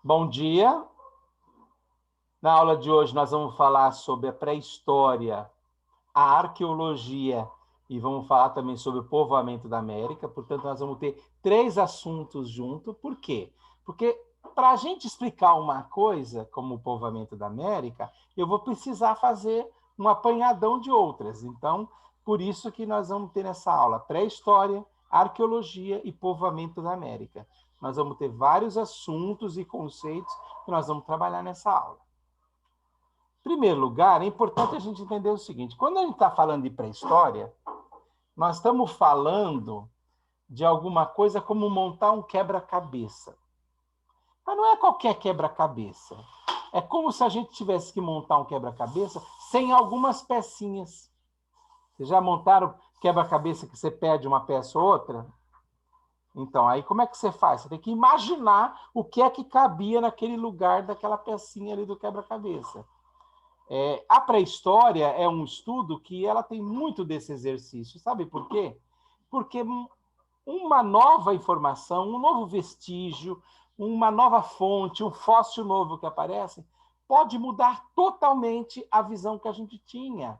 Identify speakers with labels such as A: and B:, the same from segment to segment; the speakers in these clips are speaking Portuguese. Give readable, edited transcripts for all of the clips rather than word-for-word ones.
A: Bom dia. Na aula de hoje nós vamos falar sobre a pré-história, a arqueologia e vamos falar também sobre o povoamento da América. Portanto, nós vamos ter três assuntos juntos. Por quê? Porque para a gente explicar uma coisa, como o povoamento da América, eu vou precisar fazer um apanhadão de outras. Então, por isso que nós vamos ter nessa aula pré-história, arqueologia e povoamento da América. Nós vamos ter vários assuntos e conceitos que nós vamos trabalhar nessa aula. Em primeiro lugar, é importante a gente entender o seguinte: quando a gente está falando de pré-história, nós estamos falando de alguma coisa como montar um quebra-cabeça. Mas não é qualquer quebra-cabeça. É como se a gente tivesse que montar um quebra-cabeça sem algumas pecinhas. Vocês já montaram quebra-cabeça que você perde uma peça ou outra? Então, aí como é que você faz? Você tem que imaginar o que é que cabia naquele lugar daquela pecinha ali do quebra-cabeça. A pré-história é um estudo que ela tem muito desse exercício. Sabe por quê? Porque uma nova informação, um novo vestígio, uma nova fonte, um fóssil novo que aparece, pode mudar totalmente a visão que a gente tinha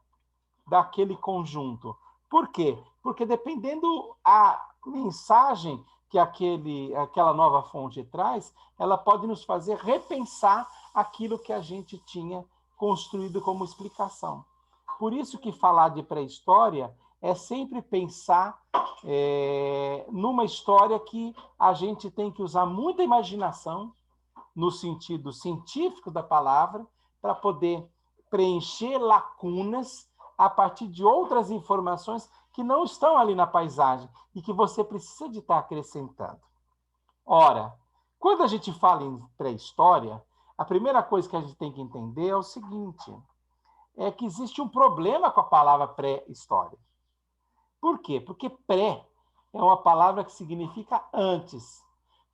A: daquele conjunto. Por quê? Porque dependendo a mensagem que aquela nova fonte traz, ela pode nos fazer repensar aquilo que a gente tinha construído como explicação. Por isso que falar de pré-história é sempre pensar numa história que a gente tem que usar muita imaginação, no sentido científico da palavra, para poder preencher lacunas a partir de outras informações que não estão ali na paisagem e que você precisa de estar acrescentando. Ora, quando a gente fala em pré-história, a primeira coisa que a gente tem que entender é o seguinte: é que existe um problema com a palavra pré-história. Por quê? Porque pré é uma palavra que significa antes.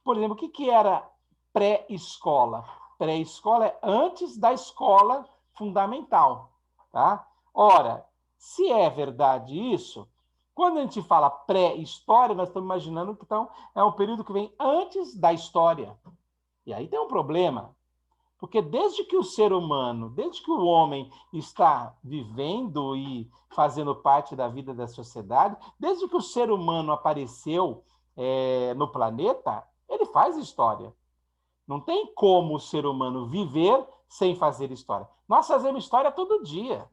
A: Por exemplo, o que era pré-escola? Pré-escola é antes da escola fundamental. Tá? Ora, se é verdade isso, quando a gente fala pré-história, nós estamos imaginando que então, é um período que vem antes da história. E aí tem um problema. Porque desde que o ser humano, desde que o homem está vivendo e fazendo parte da vida da sociedade, desde que o ser humano apareceu no planeta, ele faz história. Não tem como o ser humano viver sem fazer história. Nós fazemos história todo dia.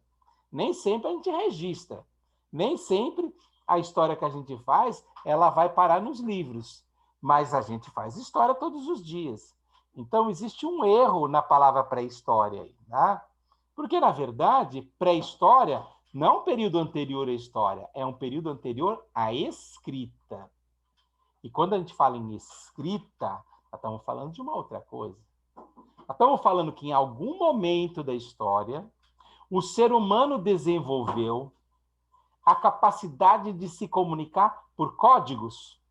A: Nem sempre a gente registra. Nem sempre a história que a gente faz, ela vai parar nos livros. Mas a gente faz história todos os dias. Então, existe um erro na palavra pré-história aí, tá? Porque, na verdade, pré-história não é um período anterior à história, é um período anterior à escrita. E quando a gente fala em escrita, nós estamos falando de uma outra coisa. Nós estamos falando que em algum momento da história, o ser humano desenvolveu a capacidade de se comunicar por códigos.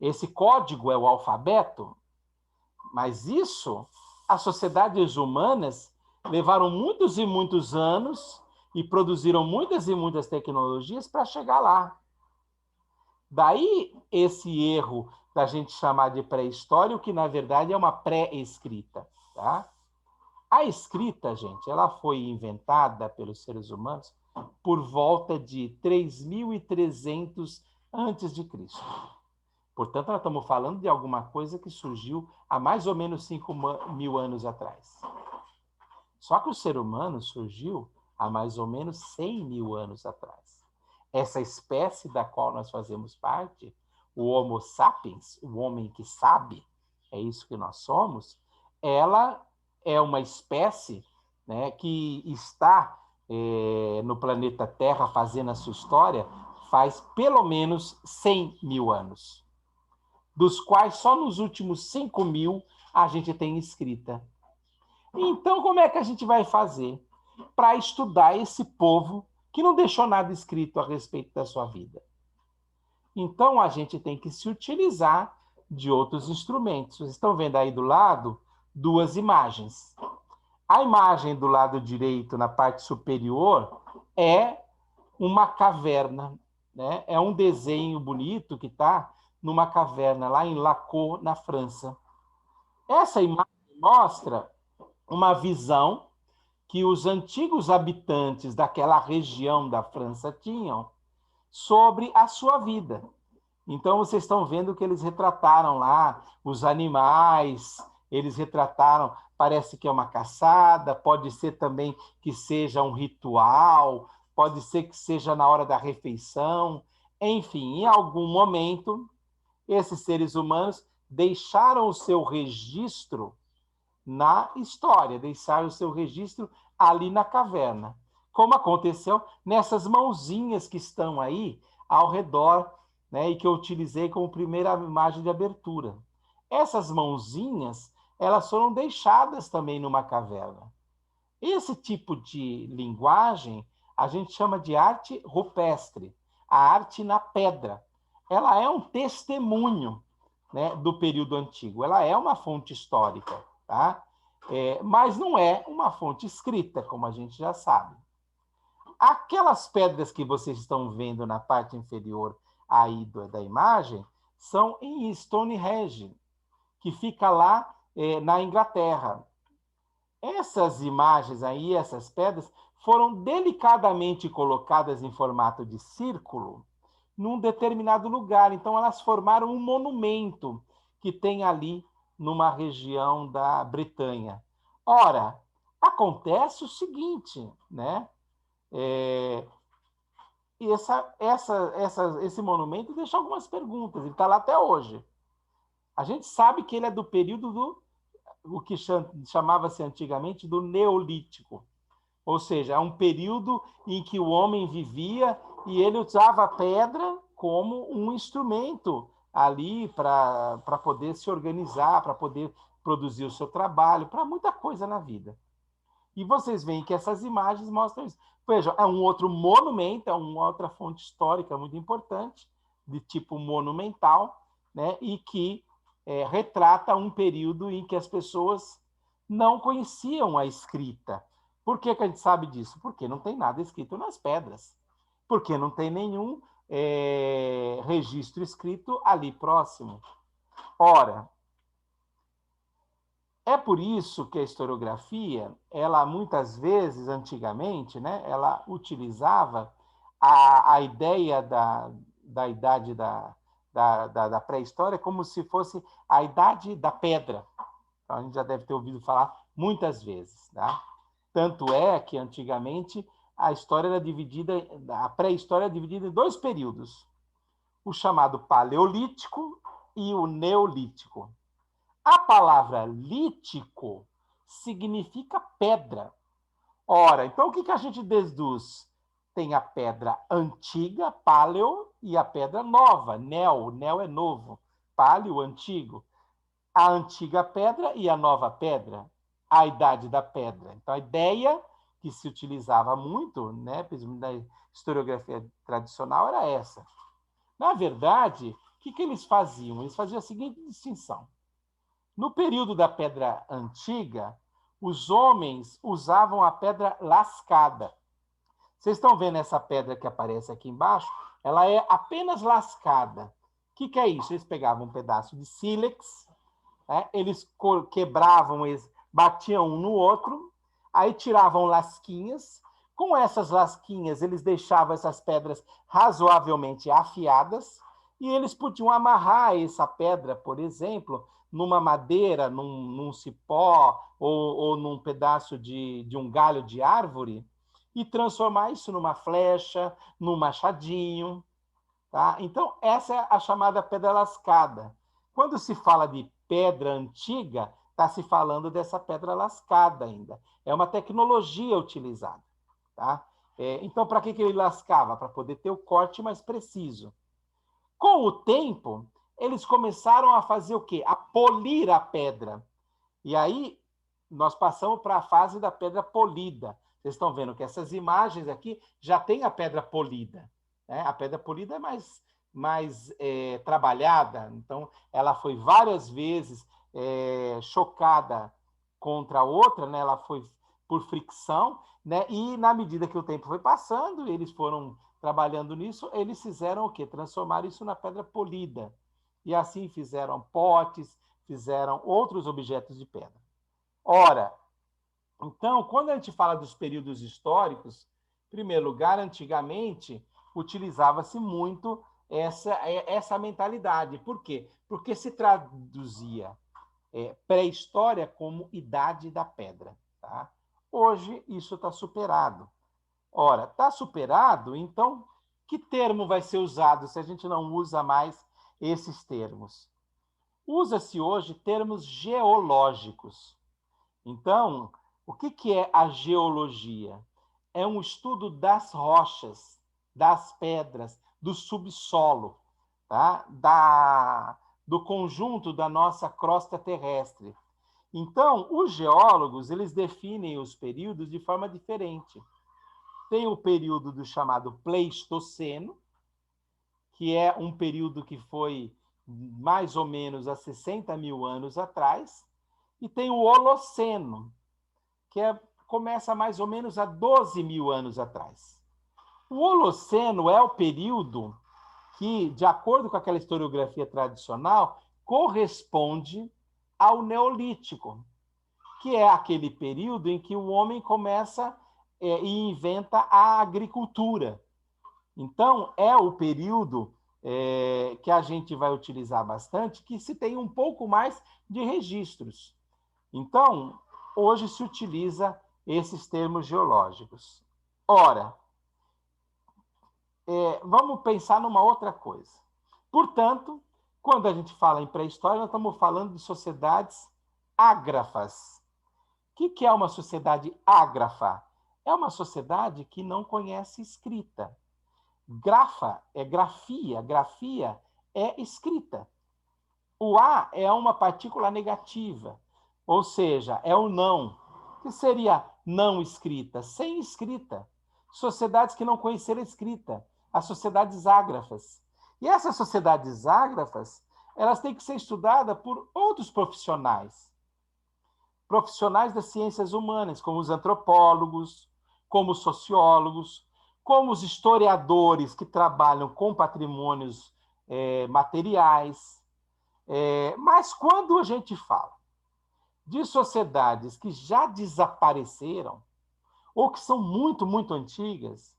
A: Esse código é o alfabeto, mas isso, as sociedades humanas levaram muitos e muitos anos e produziram muitas e muitas tecnologias para chegar lá. Daí esse erro da gente chamar de pré-história, o que na verdade é uma pré-escrita. Tá? A escrita, gente, ela foi inventada pelos seres humanos por volta de 3.300 antes de Cristo. Portanto, nós estamos falando de alguma coisa que surgiu há mais ou menos 5.000 anos atrás. Só que o ser humano surgiu há mais ou menos 100.000 anos atrás. Essa espécie da qual nós fazemos parte, o Homo sapiens, o homem que sabe, é isso que nós somos, ela é uma espécie, né, que está no planeta Terra fazendo a sua história faz pelo menos 100.000 anos. Dos quais só nos últimos 5.000 a gente tem escrita. Então, como é que a gente vai fazer para estudar esse povo que não deixou nada escrito a respeito da sua vida? Então, a gente tem que se utilizar de outros instrumentos. Vocês estão vendo aí do lado duas imagens. A imagem do lado direito, na parte superior, é uma caverna, né? É um desenho bonito que está numa caverna lá em Laco, na França. Essa imagem mostra uma visão que os antigos habitantes daquela região da França tinham sobre a sua vida. Então, vocês estão vendo que eles retrataram lá os animais, eles retrataram, parece que é uma caçada, pode ser também que seja um ritual, pode ser que seja na hora da refeição. Enfim, em algum momento, esses seres humanos deixaram o seu registro na história, deixaram o seu registro ali na caverna. Como aconteceu nessas mãozinhas que estão aí ao redor, né, e que eu utilizei como primeira imagem de abertura. Essas mãozinhas, elas foram deixadas também numa caverna. Esse tipo de linguagem a gente chama de arte rupestre, a arte na pedra. Ela é um testemunho, né, do período antigo, ela é uma fonte histórica, tá? Mas não é uma fonte escrita, como a gente já sabe. Aquelas pedras que vocês estão vendo na parte inferior aí da imagem são em Stonehenge, que fica lá na Inglaterra. Essas imagens aí, essas pedras, foram delicadamente colocadas em formato de círculo num determinado lugar. Então, elas formaram um monumento que tem ali numa região da Bretanha. Ora, acontece o seguinte, né? E esse monumento deixa algumas perguntas, ele está lá até hoje. A gente sabe que ele é do período do o que chamava-se antigamente do Neolítico. Ou seja, é um período em que o homem vivia e ele usava a pedra como um instrumento ali para poder se organizar, para poder produzir o seu trabalho, para muita coisa na vida. E vocês veem que essas imagens mostram isso. Vejam, é um outro monumento, é uma outra fonte histórica muito importante, de tipo monumental, né? E que retrata um período em que as pessoas não conheciam a escrita. Por que a gente sabe disso? Porque não tem nada escrito nas pedras. Porque não tem nenhum registro escrito ali próximo. Ora, é por isso que a historiografia, ela muitas vezes, antigamente, né, ela utilizava a ideia da idade da pré-história como se fosse a idade da pedra. Então, a gente já deve ter ouvido falar muitas vezes. Tá? Tanto é que, antigamente, a história era dividida, a pré-história era dividida em dois períodos. O chamado Paleolítico e o Neolítico. A palavra lítico significa pedra. Ora, então o que a gente deduz? Tem a pedra antiga, paleo, e a pedra nova, neo. Neo é novo. Paleo, antigo. A antiga pedra e a nova pedra, a idade da pedra. Então, a ideia que se utilizava muito, né, na historiografia tradicional, era essa. Na verdade, o que eles faziam? Eles faziam a seguinte distinção. No período da Pedra Antiga, os homens usavam a pedra lascada. Vocês estão vendo essa pedra que aparece aqui embaixo? Ela é apenas lascada. O que é isso? Eles pegavam um pedaço de sílex, né? Eles quebravam, eles batiam um no outro, aí tiravam lasquinhas. Com essas lasquinhas, eles deixavam essas pedras razoavelmente afiadas e eles podiam amarrar essa pedra, por exemplo, numa madeira, num cipó ou num pedaço de um galho de árvore e transformar isso numa flecha, num machadinho. Tá? Então, essa é a chamada pedra lascada. Quando se fala de pedra antiga, está se falando dessa pedra lascada ainda. É uma tecnologia utilizada. Tá? Então, para que ele lascava? Para poder ter o corte mais preciso. Com o tempo, eles começaram a fazer o quê? A polir a pedra. E aí, nós passamos para a fase da pedra polida. Vocês estão vendo que essas imagens aqui já tem a pedra polida. Né? A pedra polida é mais trabalhada, então ela foi várias vezes chocada contra a outra, né? Ela foi por fricção, né? E na medida que o tempo foi passando, eles foram trabalhando nisso, eles fizeram o quê? Transformar isso na pedra polida. E assim fizeram potes, fizeram outros objetos de pedra. Ora, então, quando a gente fala dos períodos históricos, em primeiro lugar, antigamente, utilizava-se muito essa mentalidade. Por quê? Porque se traduzia pré-história como idade da pedra. Tá? Hoje, isso está superado. Ora, está superado, então, que termo vai ser usado se a gente não usa mais esses termos? Usa-se hoje termos geológicos. Então, o que é a geologia? É um estudo das rochas, das pedras, do subsolo, tá? Do conjunto da nossa crosta terrestre. Então, os geólogos, eles definem os períodos de forma diferente. Tem o período do chamado Pleistoceno, que é um período que foi mais ou menos há 60 mil anos atrás, e tem o Holoceno, que começa mais ou menos há 12 mil anos atrás. O Holoceno é o período que, de acordo com aquela historiografia tradicional, corresponde ao Neolítico, que é aquele período em que o homem começa e inventa a agricultura. Então, é o período que a gente vai utilizar bastante, que se tem um pouco mais de registros. Então, hoje se utiliza esses termos geológicos. Ora, vamos pensar numa outra coisa. Portanto, quando a gente fala em pré-história, nós estamos falando de sociedades ágrafas. O que é uma sociedade ágrafa? É uma sociedade que não conhece escrita. Grafa é grafia, grafia é escrita. O A é uma partícula negativa, ou seja, é o não, que seria não escrita, sem escrita. Sociedades que não conheceram escrita, as sociedades ágrafas. E essas sociedades ágrafas, elas têm que ser estudadas por outros profissionais. Profissionais das ciências humanas, como os antropólogos, como os sociólogos, como os historiadores que trabalham com patrimônios materiais. Mas quando a gente fala de sociedades que já desapareceram, ou que são muito, muito antigas,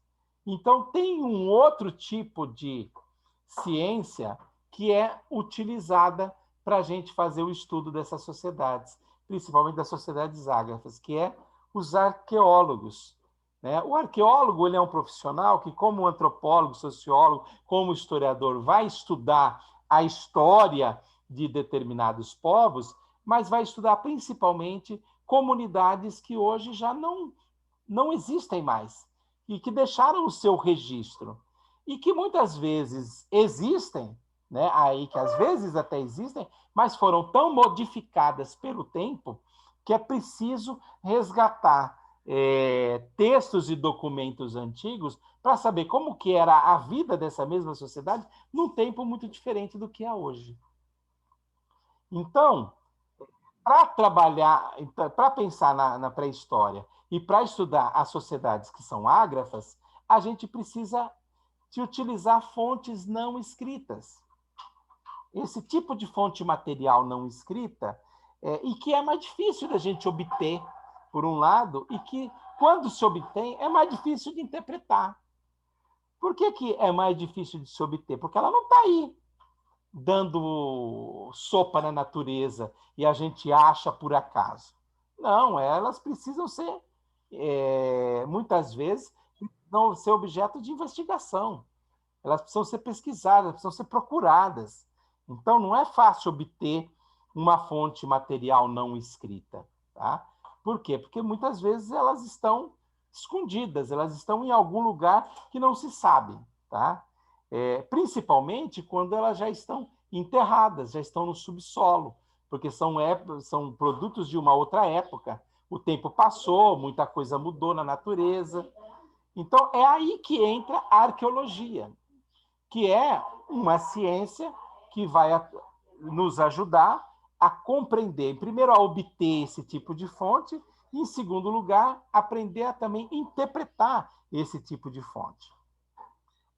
A: então tem um outro tipo de ciência que é utilizada para a gente fazer o estudo dessas sociedades, principalmente das sociedades ágrafas, que é os arqueólogos. O arqueólogo ele é um profissional que, como antropólogo, sociólogo, como historiador, vai estudar a história de determinados povos, mas vai estudar principalmente comunidades que hoje já não existem mais e que deixaram o seu registro e que muitas vezes existem, aí que às vezes até existem, mas foram tão modificadas pelo tempo que é preciso resgatar textos e documentos antigos para saber como que era a vida dessa mesma sociedade num tempo muito diferente do que é hoje. Então, para trabalhar, para pensar na pré-história e para estudar as sociedades que são ágrafas, a gente precisa de utilizar fontes não escritas. Esse tipo de fonte material não escrita, e que é mais difícil da gente obter, por um lado, e que, quando se obtém, é mais difícil de interpretar. Por que é mais difícil de se obter? Porque ela não está aí, dando sopa na natureza e a gente acha por acaso. Não, elas precisam ser, muitas vezes, não ser objeto de investigação. Elas precisam ser pesquisadas, precisam ser procuradas. Então, não é fácil obter uma fonte material não escrita. Tá? Por quê? Porque muitas vezes elas estão escondidas, elas estão em algum lugar que não se sabe. Tá? Principalmente quando elas já estão enterradas, já estão no subsolo, porque são produtos de uma outra época. O tempo passou, muita coisa mudou na natureza. Então, é aí que entra a arqueologia, que é uma ciência que vai nos ajudar a compreender, primeiro, a obter esse tipo de fonte, e, em segundo lugar, aprender a também interpretar esse tipo de fonte.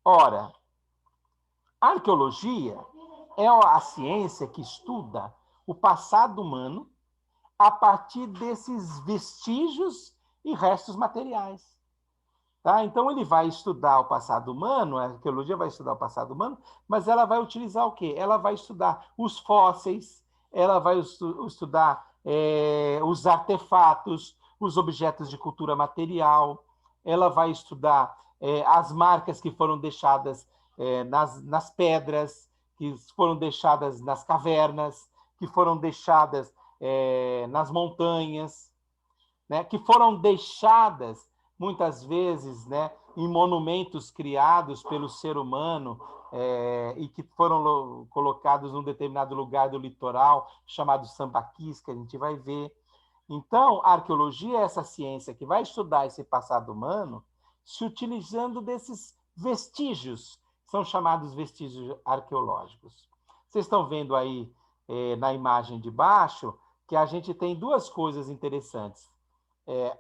A: Ora, a arqueologia é a ciência que estuda o passado humano a partir desses vestígios e restos materiais. Tá? Então, ele vai estudar o passado humano, a arqueologia vai estudar o passado humano, mas ela vai utilizar o quê? Ela vai estudar os fósseis, ela vai estudar os artefatos, os objetos de cultura material, ela vai estudar as marcas que foram deixadas nas pedras, que foram deixadas nas cavernas, que foram deixadas nas montanhas, né, que foram deixadas muitas vezes, né, em monumentos criados pelo ser humano e que foram colocados num determinado lugar do litoral, chamado sambaquis, que a gente vai ver. Então, a arqueologia é essa ciência que vai estudar esse passado humano se utilizando desses vestígios, são chamados vestígios arqueológicos. Vocês estão vendo aí na imagem de baixo que a gente tem duas coisas interessantes.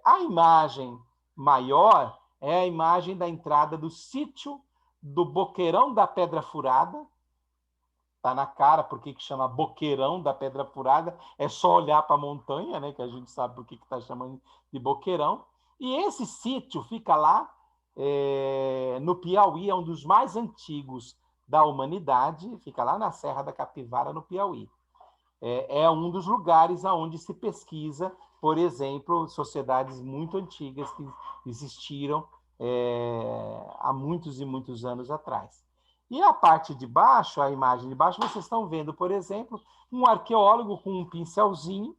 A: A imagem maior é a imagem da entrada do sítio do Boqueirão da Pedra Furada. Está na cara por que chama Boqueirão da Pedra Furada. É só olhar para a montanha, né, que a gente sabe por que está chamando de Boqueirão. E esse sítio fica lá no Piauí, é um dos mais antigos da humanidade, fica lá na Serra da Capivara, no Piauí. É um dos lugares onde se pesquisa, por exemplo, sociedades muito antigas que existiram há muitos e muitos anos atrás. E a parte de baixo, a imagem de baixo, vocês estão vendo, por exemplo, um arqueólogo com um pincelzinho,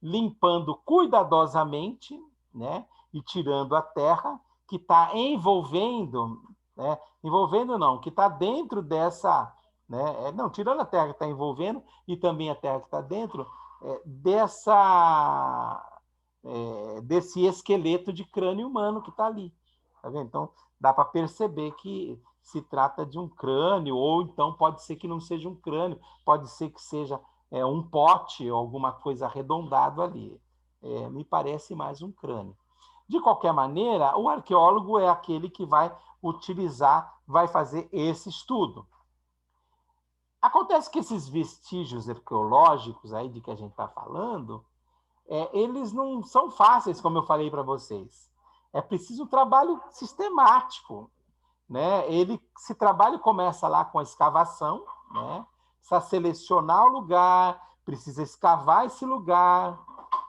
A: limpando cuidadosamente, né, e tirando a terra que está envolvendo, né, envolvendo não, que está dentro dessa, né, não, tirando a terra que está envolvendo e também a terra que está dentro desse esqueleto de crânio humano que está ali. Tá vendo? Então, dá para perceber que se trata de um crânio, ou então pode ser que não seja um crânio, pode ser que seja um pote ou alguma coisa arredondado ali. Me parece mais um crânio. De qualquer maneira, o arqueólogo é aquele que vai utilizar, vai fazer esse estudo. Acontece que esses vestígios arqueológicos aí de que a gente está falando, eles não são fáceis, como eu falei para vocês. É preciso um trabalho sistemático, né? Esse trabalho começa lá com a escavação, né? Precisa selecionar o lugar, precisa escavar esse lugar.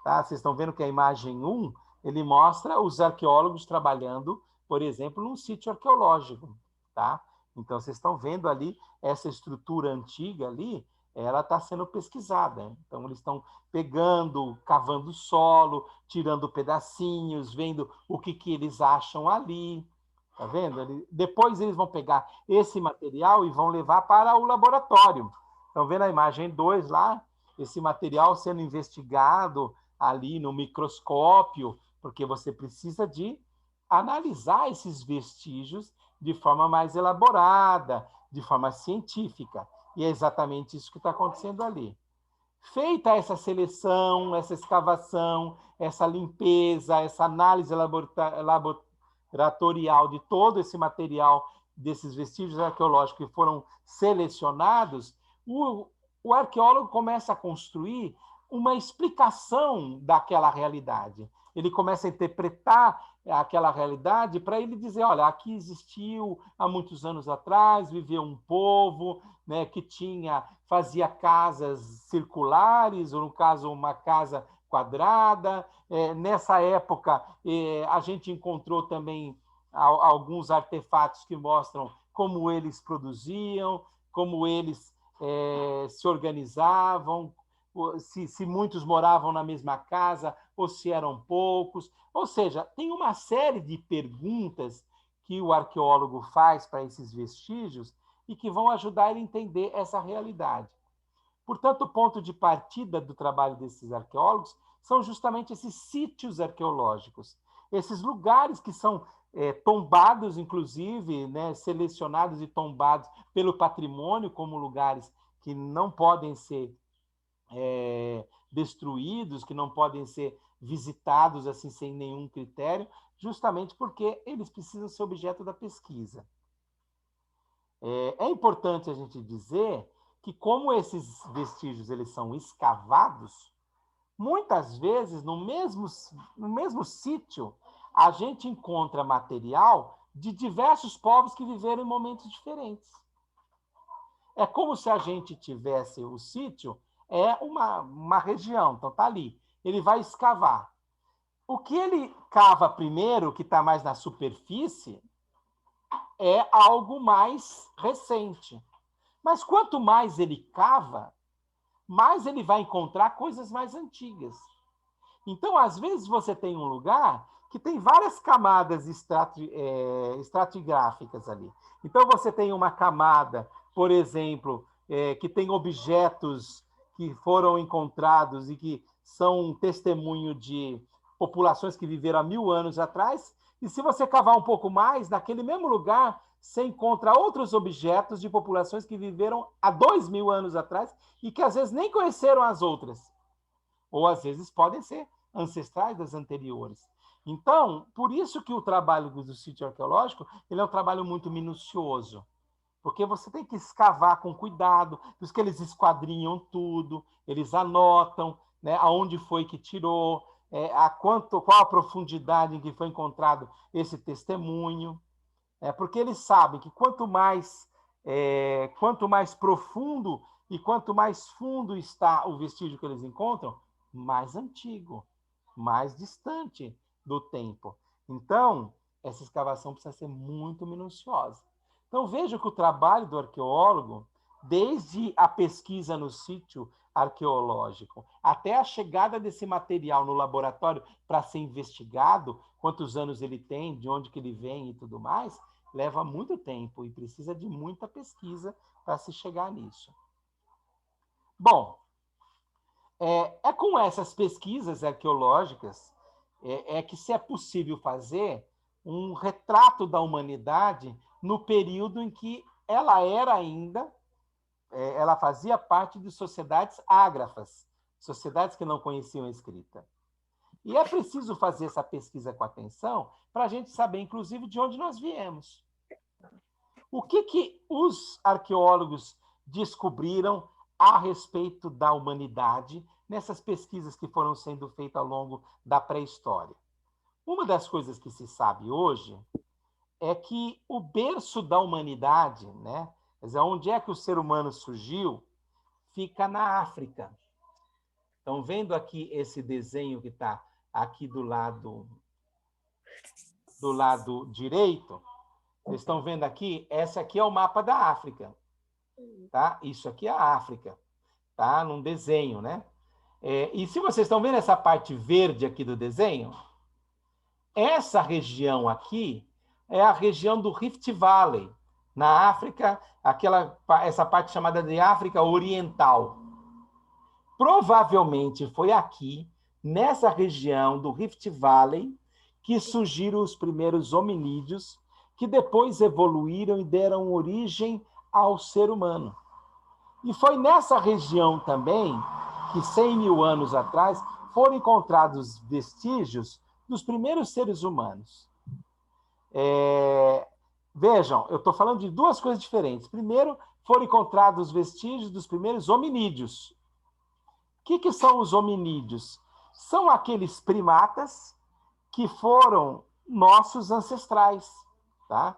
A: Tá? Vocês estão vendo que a imagem 1, ele mostra os arqueólogos trabalhando, por exemplo, num sítio arqueológico. Tá? Então, vocês estão vendo ali essa estrutura antiga ali, ela está sendo pesquisada. Então, eles estão pegando, cavando o solo, tirando pedacinhos, vendo o que eles acham ali. Tá vendo? Depois eles vão pegar esse material e vão levar para o laboratório. Estão vendo a imagem 2 lá? Esse material sendo investigado ali no microscópio, porque você precisa de analisar esses vestígios de forma mais elaborada, de forma científica. E é exatamente isso que está acontecendo ali. Feita essa seleção, essa escavação, essa limpeza, essa análise laboratorial de todo esse material, desses vestígios arqueológicos que foram selecionados, o arqueólogo começa a construir uma explicação daquela realidade. Ele começa a interpretar aquela realidade para ele dizer, olha, aqui existiu há muitos anos atrás, viveu um povo, né, que fazia casas circulares, ou no caso uma casa quadrada. Nessa época a gente encontrou também alguns artefatos que mostram como eles produziam, como eles se organizavam, se muitos moravam na mesma casa ou se eram poucos. Ou seja, tem uma série de perguntas que o arqueólogo faz para esses vestígios e que vão ajudar ele a entender essa realidade. Portanto, o ponto de partida do trabalho desses arqueólogos são justamente esses sítios arqueológicos, esses lugares que são tombados, inclusive, né, selecionados e tombados pelo patrimônio como lugares que não podem ser destruídos, que não podem ser visitados assim sem nenhum critério, justamente porque eles precisam ser objeto da pesquisa. É importante a gente dizer que, como esses vestígios eles são escavados, muitas vezes, no mesmo sítio, a gente encontra material de diversos povos que viveram em momentos diferentes. É como se a gente tivesse o sítio, é uma região, então está ali. Ele vai escavar. O que ele cava primeiro, que está mais na superfície, é algo mais recente. Mas quanto mais ele cava, mais ele vai encontrar coisas mais antigas. Então, às vezes, você tem um lugar que tem várias camadas estratigráficas ali. Então, você tem uma camada, por exemplo, que tem objetos que foram encontrados e que são um testemunho de populações que viveram há 1000 anos atrás. E se você cavar um pouco mais, naquele mesmo lugar, você encontra outros objetos de populações que viveram há 2000 anos atrás e que às vezes nem conheceram as outras. Ou às vezes podem ser ancestrais das anteriores. Então, por isso que o trabalho do sítio arqueológico ele é um trabalho muito minucioso, porque você tem que escavar com cuidado, por isso que eles esquadrinham tudo, eles anotam, né, aonde foi que tirou, qual a profundidade em que foi encontrado esse testemunho, porque eles sabem que quanto mais profundo e quanto mais fundo está o vestígio que eles encontram, mais antigo, mais distante do tempo. Então, essa escavação precisa ser muito minuciosa. Então, veja que o trabalho do arqueólogo, desde a pesquisa no sítio arqueológico até a chegada desse material no laboratório para ser investigado, quantos anos ele tem, de onde que ele vem e tudo mais, leva muito tempo e precisa de muita pesquisa para se chegar nisso. Bom, com essas pesquisas arqueológicas que se é possível fazer um retrato da humanidade no período em que ela era ainda, ela fazia parte de sociedades ágrafas, sociedades que não conheciam a escrita. E é preciso fazer essa pesquisa com atenção para a gente saber, inclusive, de onde nós viemos. O que os arqueólogos descobriram a respeito da humanidade nessas pesquisas que foram sendo feitas ao longo da pré-história? Uma das coisas que se sabe hoje é que o berço da humanidade, né, quer dizer, onde é que o ser humano surgiu, fica na África. Estão vendo aqui esse desenho que está aqui do lado direito? Vocês estão vendo aqui? Esse aqui é o mapa da África. Tá? Isso aqui é a África. Tá? Num desenho, né? E se vocês estão vendo essa parte verde aqui do desenho, essa região aqui é a região do Rift Valley, na África, essa parte chamada de África Oriental. Provavelmente foi aqui, nessa região do Rift Valley, que surgiram os primeiros hominídeos, que depois evoluíram e deram origem ao ser humano. E foi nessa região também que, 100 mil anos atrás, foram encontrados vestígios dos primeiros seres humanos. Vejam, eu estou falando de duas coisas diferentes. Primeiro, foram encontrados vestígios dos primeiros hominídeos. O que são os hominídeos? São aqueles primatas que foram nossos ancestrais. Tá?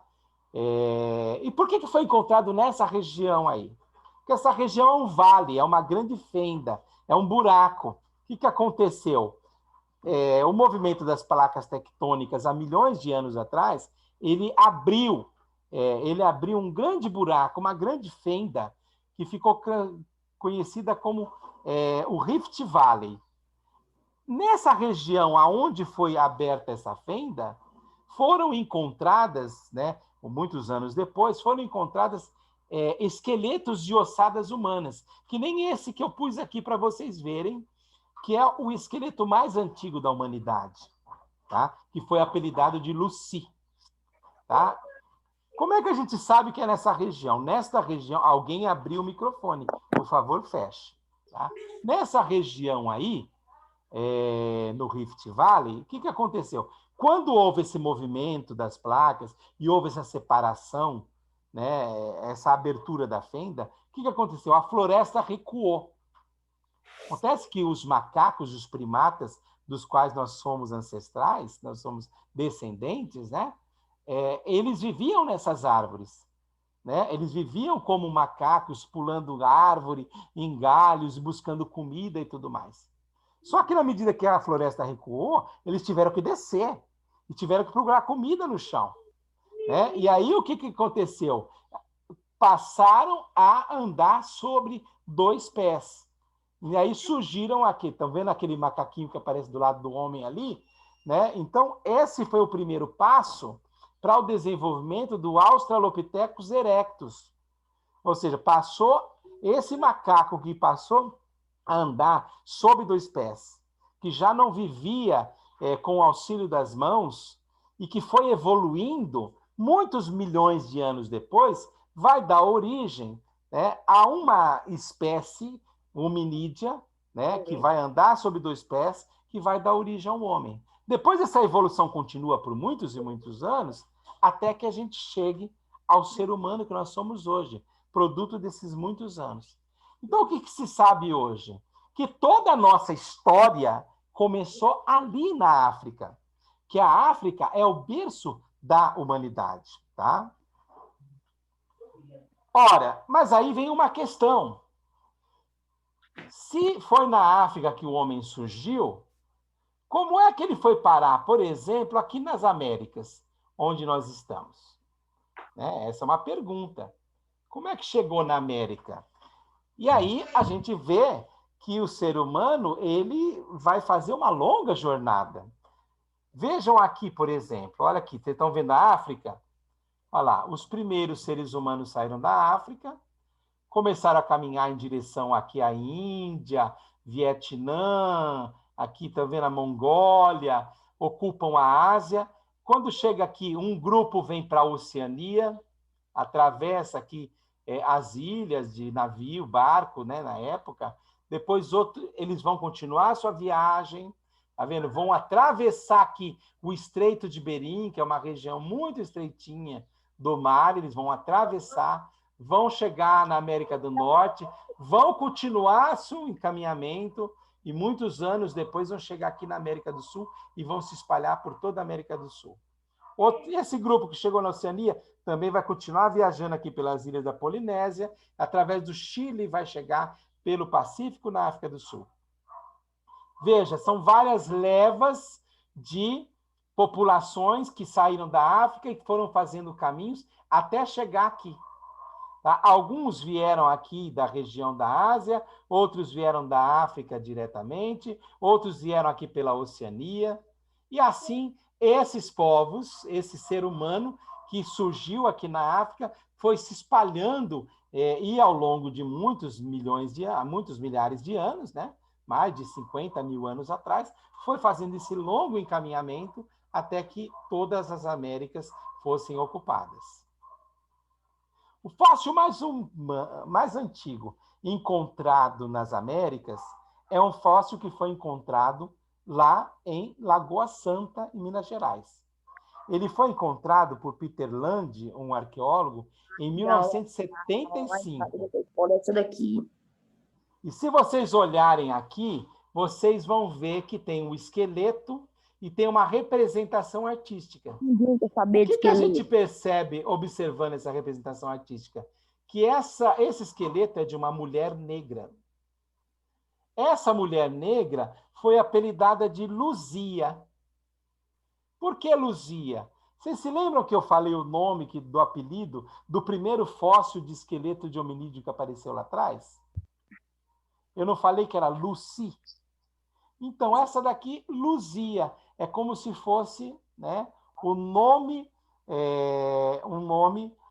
A: E por que foi encontrado nessa região aí? Porque essa região é um vale, é uma grande fenda, é um buraco. O que aconteceu? O movimento das placas tectônicas há milhões de anos atrás, ele abriu um grande buraco, uma grande fenda, que ficou conhecida como o Rift Valley. Nessa região aonde foi aberta essa fenda, foram encontradas, né, muitos anos depois, foram encontradas esqueletos de ossadas humanas, que nem esse que eu pus aqui para vocês verem, que é o esqueleto mais antigo da humanidade, tá? Que foi apelidado de Lucy. Tá? Como é que a gente sabe que é nessa região? Nesta região, alguém abriu o microfone, por favor, feche. Tá? Nessa região aí, no Rift Valley, o que aconteceu? Quando houve esse movimento das placas e houve essa separação, né, essa abertura da fenda, o que aconteceu? A floresta recuou. Acontece que os macacos, os primatas, dos quais nós somos ancestrais, nós somos descendentes, né? Eles viviam nessas árvores, né? Eles viviam como macacos, pulando árvore, em galhos, buscando comida e tudo mais. Só que na medida que a floresta recuou, eles tiveram que descer e tiveram que procurar comida no chão, né? E aí o que aconteceu? Passaram a andar sobre dois pés. E aí surgiram aqui, estão vendo aquele macaquinho que aparece do lado do homem ali? Né? Então, esse foi o primeiro passo para o desenvolvimento do Australopithecus erectus. Ou seja, esse macaco que passou a andar sobre dois pés, que já não vivia com o auxílio das mãos e que foi evoluindo muitos milhões de anos depois, vai dar origem, né, a uma espécie hominídea, né, que vai andar sobre dois pés, que vai dar origem ao homem. Depois essa evolução continua por muitos e muitos anos, até que a gente chegue ao ser humano que nós somos hoje, produto desses muitos anos. Então, o que se sabe hoje? Que toda a nossa história começou ali na África, que a África é o berço da humanidade, tá? Ora, mas aí vem uma questão. Se foi na África que o homem surgiu, como é que ele foi parar, por exemplo, aqui nas Américas, onde nós estamos? Essa é uma pergunta. Como é que chegou na América? E aí a gente vê que o ser humano ele vai fazer uma longa jornada. Vejam aqui, por exemplo, olha aqui, vocês estão vendo a África? Olha lá, os primeiros seres humanos saíram da África, começaram a caminhar em direção aqui à Índia, Vietnã, aqui estão vendo a Mongólia, ocupam a Ásia. Quando chega aqui, um grupo vem para a Oceania, atravessa aqui as ilhas de navio, barco, né, na época. Depois eles vão continuar a sua viagem, tá vendo? Vão atravessar aqui o Estreito de Bering, que é uma região muito estreitinha do mar, eles vão atravessar, vão chegar na América do Norte, vão continuar seu encaminhamento e muitos anos depois vão chegar aqui na América do Sul e vão se espalhar por toda a América do Sul. Esse grupo que chegou na Oceania também vai continuar viajando aqui pelas ilhas da Polinésia, através do Chile vai chegar pelo Pacífico na África do Sul. Veja, são várias levas de populações que saíram da África e foram fazendo caminhos até chegar aqui. Tá? Alguns vieram aqui da região da Ásia, outros vieram da África diretamente, outros vieram aqui pela Oceania. E assim, esses povos, esse ser humano que surgiu aqui na África, foi se espalhando e ao longo de muitos milhares de anos, né? Mais de 50 mil anos atrás, foi fazendo esse longo encaminhamento até que todas as Américas fossem ocupadas. O fóssil mais antigo encontrado nas Américas é um fóssil que foi encontrado lá em Lagoa Santa, em Minas Gerais. Ele foi encontrado por Peter Land, um arqueólogo, em 1975.
B: Essa daqui.
A: E se vocês olharem aqui, vocês vão ver que tem um esqueleto e tem uma representação artística. O que a gente percebe observando essa representação artística? Que esse esqueleto é de uma mulher negra. Essa mulher negra foi apelidada de Luzia. Por que Luzia? Vocês se lembram que eu falei o nome do apelido do primeiro fóssil de esqueleto de hominídeo que apareceu lá atrás? Eu não falei que era Lucy? Então, essa daqui, Luzia, é como se fosse, né, um nome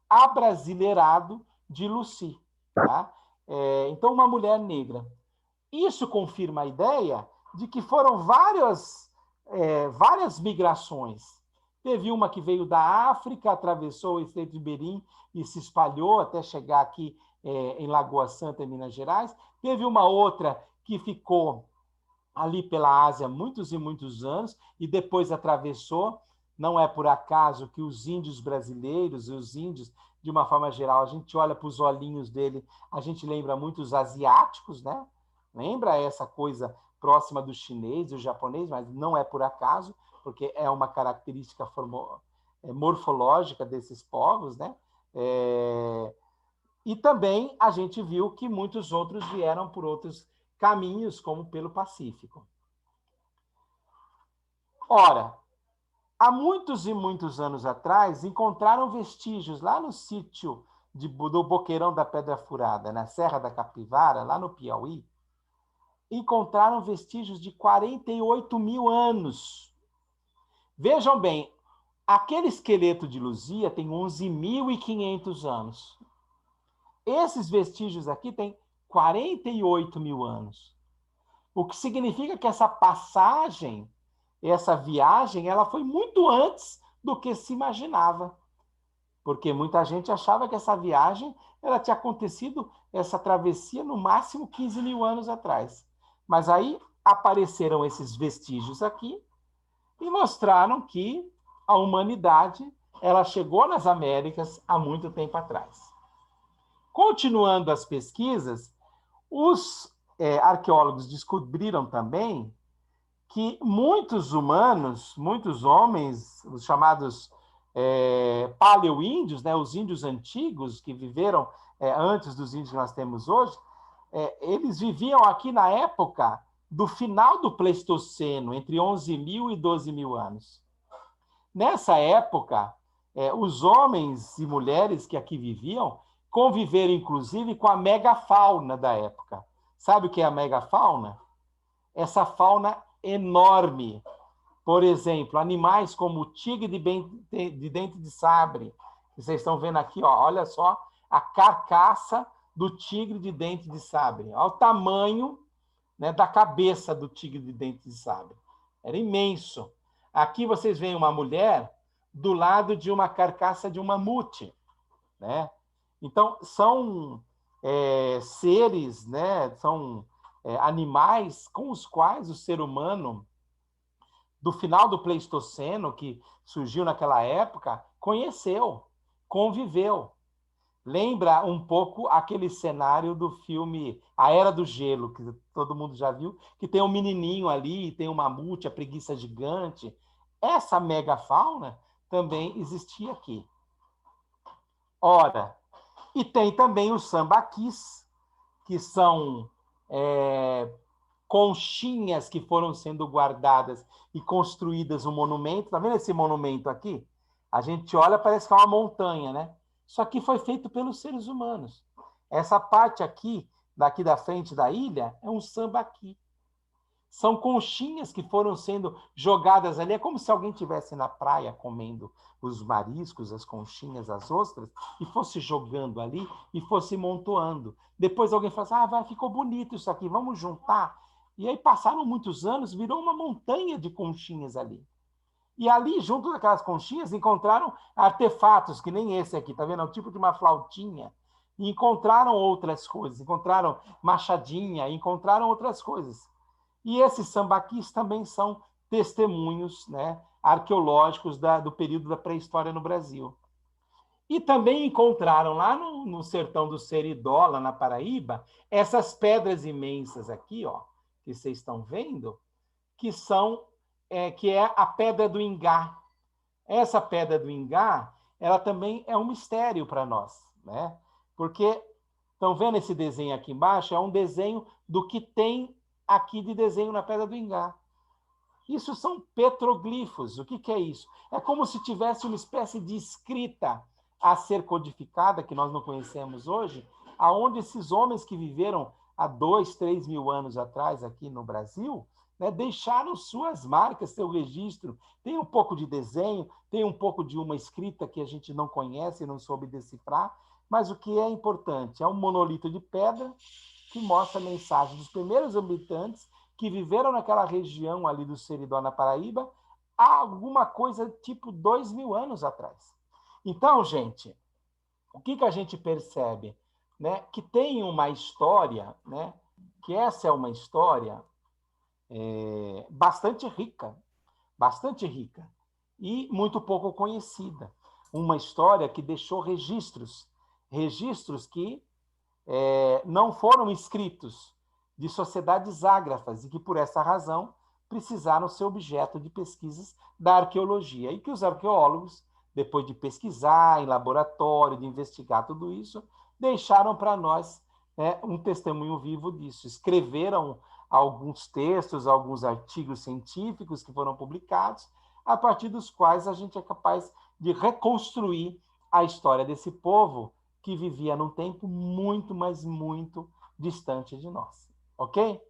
A: abrasileirado de Lucy. Tá? Então, uma mulher negra. Isso confirma a ideia de que foram várias migrações. Teve uma que veio da África, atravessou o Estreito de Bering e se espalhou até chegar aqui em Lagoa Santa, em Minas Gerais. Teve uma outra que ficou ali pela Ásia muitos e muitos anos e depois atravessou Não é por acaso que os índios brasileiros e os índios, de uma forma geral, a gente olha para os olhinhos dele, a gente lembra muito os asiáticos, né? Lembra essa coisa próxima do chinês, do japonês, mas não é por acaso, porque é uma característica morfológica desses povos, né? E também a gente viu que muitos outros vieram por outros caminhos, como pelo Pacífico. Ora, há muitos e muitos anos atrás, encontraram vestígios lá no sítio do Boqueirão da Pedra Furada, na Serra da Capivara, lá no Piauí, encontraram vestígios de 48 mil anos. Vejam bem, aquele esqueleto de Luzia tem 11.500 anos. Esses vestígios aqui têm 48 mil anos. O que significa que essa passagem, essa viagem, ela foi muito antes do que se imaginava. Porque muita gente achava que essa viagem ela tinha acontecido, essa travessia, no máximo 15 mil anos atrás. Mas aí apareceram esses vestígios aqui e mostraram que a humanidade ela chegou nas Américas há muito tempo atrás. Continuando as pesquisas, os arqueólogos descobriram também que muitos humanos, muitos homens, os chamados paleoíndios, né, os índios antigos que viveram antes dos índios que nós temos hoje, eles viviam aqui na época do final do Pleistoceno, entre 11.000 e 12.000 anos. Nessa época, os homens e mulheres que aqui viviam conviveram, inclusive, com a megafauna da época. Sabe o que é a megafauna? Essa fauna enorme. Por exemplo, animais como o tigre de dente de sabre, que vocês estão vendo aqui, ó, olha só a carcaça do tigre de dente de sabre. Olha o tamanho, né, da cabeça do tigre de dente de sabre. Era imenso. Aqui vocês veem uma mulher do lado de uma carcaça de um mamute, né? Então, são seres, né? São animais com os quais o ser humano, do final do Pleistoceno, que surgiu naquela época, conheceu, conviveu. Lembra um pouco aquele cenário do filme A Era do Gelo, que todo mundo já viu, que tem um menininho ali, tem um mamute, a preguiça gigante. Essa megafauna também existia aqui. Ora, e tem também os sambaquis, que são conchinhas que foram sendo guardadas e construídas um monumento. Tá vendo esse monumento aqui? A gente olha, parece que é uma montanha, né? Isso aqui foi feito pelos seres humanos. Essa parte aqui, daqui da frente da ilha, é um sambaqui. São conchinhas que foram sendo jogadas ali. É como se alguém estivesse na praia comendo os mariscos, as conchinhas, as ostras, e fosse jogando ali e fosse montoando. Depois alguém fala assim, ficou bonito isso aqui, vamos juntar. E aí passaram muitos anos, virou uma montanha de conchinhas ali. E ali, junto daquelas conchinhas, encontraram artefatos, que nem esse aqui, tá vendo? É o tipo de uma flautinha. E encontraram outras coisas, encontraram machadinha, encontraram outras coisas. E esses sambaquis também são testemunhos, né, arqueológicos do período da pré-história no Brasil. E também encontraram lá no sertão do Seridó, lá na Paraíba, essas pedras imensas aqui, ó, que vocês estão vendo, que é a Pedra do Ingá. Essa Pedra do Ingá, ela também é um mistério para nós, né? Porque, estão vendo esse desenho aqui embaixo? É um desenho do que tem aqui de desenho na Pedra do Ingá. Isso são petroglifos. O que é isso? É como se tivesse uma espécie de escrita a ser codificada, que nós não conhecemos hoje, aonde esses homens que viveram há 2, 3 mil anos atrás aqui no Brasil, né, deixaram suas marcas, seu registro. Tem um pouco de desenho, tem um pouco de uma escrita que a gente não conhece e não soube decifrar, mas o que é importante é um monolito de pedra que mostra a mensagem dos primeiros habitantes que viveram naquela região ali do Seridó, na Paraíba, há alguma coisa tipo 2 mil anos atrás. Então, gente, o que a gente percebe? Né? Que tem uma história, né? Que essa é uma história bastante rica, bastante rica. e muito pouco conhecida. Uma história que deixou registros, registros que não foram escritos, de sociedades ágrafas, e que, por essa razão, precisaram ser objeto de pesquisas da arqueologia. E que os arqueólogos, depois de pesquisar em laboratório, de investigar tudo isso, deixaram para nós um testemunho vivo disso. Escreveram alguns textos, alguns artigos científicos que foram publicados, a partir dos quais a gente é capaz de reconstruir a história desse povo que vivia num tempo muito, mas muito distante de nós. Ok?